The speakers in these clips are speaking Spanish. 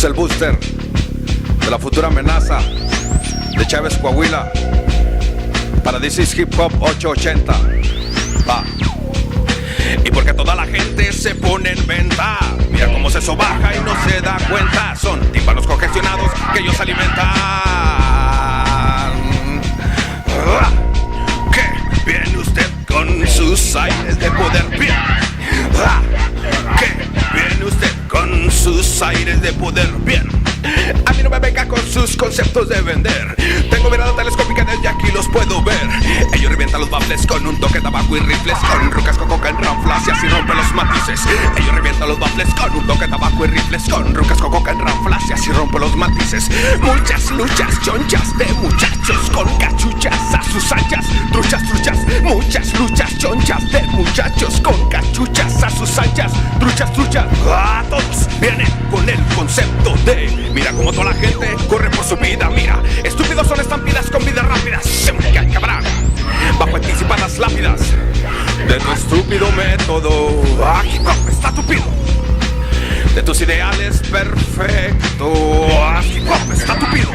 Es el booster de la futura amenaza de Chávez, Coahuila. Para This is Hip Hop 880. Va. Y porque toda la gente se pone en venta, mira cómo se sobaja y no se da cuenta. Son tímpanos congestionados que ellos alimentan. ¿Qué viene usted con sus aires de poder? Bien. ¿Qué viene usted con sus aires de poder? Bien. A mí no me venga con sus conceptos de vender. Tengo mirada telescópica desde aquí, los puedo ver. Ellos revientan los baffles con un toque de tabaco y rifles, con rucas con coca en ranflas y así rompen los matices. Ellos revientan los baffles con un toque de tabaco y rifles, con rucas con coca en ranflas y así rompen los matices. Muchas luchas chonchas de muchachos con cachuchas a sus anchas. Truchas, truchas, muchas luchas chonchas de muchachos con cachuchas a sus anchas. Truchas, truchas, todos vienen con el concepto de mira como toda la gente corre por su vida. Mira, estúpidos son estampidas con vidas rápidas. Siempre hay cabrón bajo anticipadas lápidas de tu estúpido método. Hip hop está tupido de tus ideales perfectos. Hip hop está tupido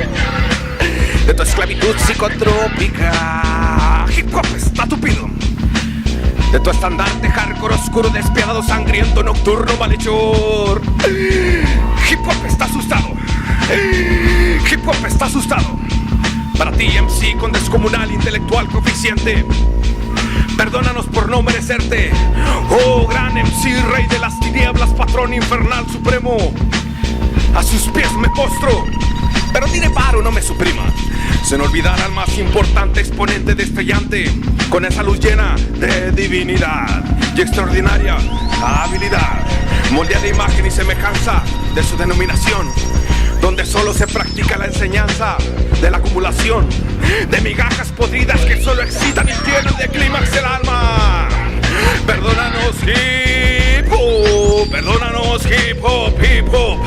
de tu esclavitud psicotrópica. Hip hop está tupido de tu estandarte hardcore oscuro, despiadado, sangriento, nocturno, malhechor. Hip hop está asustado. Hip hop está asustado. Para ti, MC con descomunal intelectual coeficiente, perdónanos por no merecerte. Oh, gran MC, rey de las tinieblas, patrón infernal supremo, a sus pies me postro. Pero tiene paro, no me suprima. Sin olvidar al más importante exponente destellante, con esa luz llena de divinidad y extraordinaria habilidad, moldeada de imagen y semejanza de su denominación, donde solo se practica la enseñanza de la acumulación de migajas podridas que solo excitan y llenan de clímax el alma. Perdónanos hip hop, hip hop.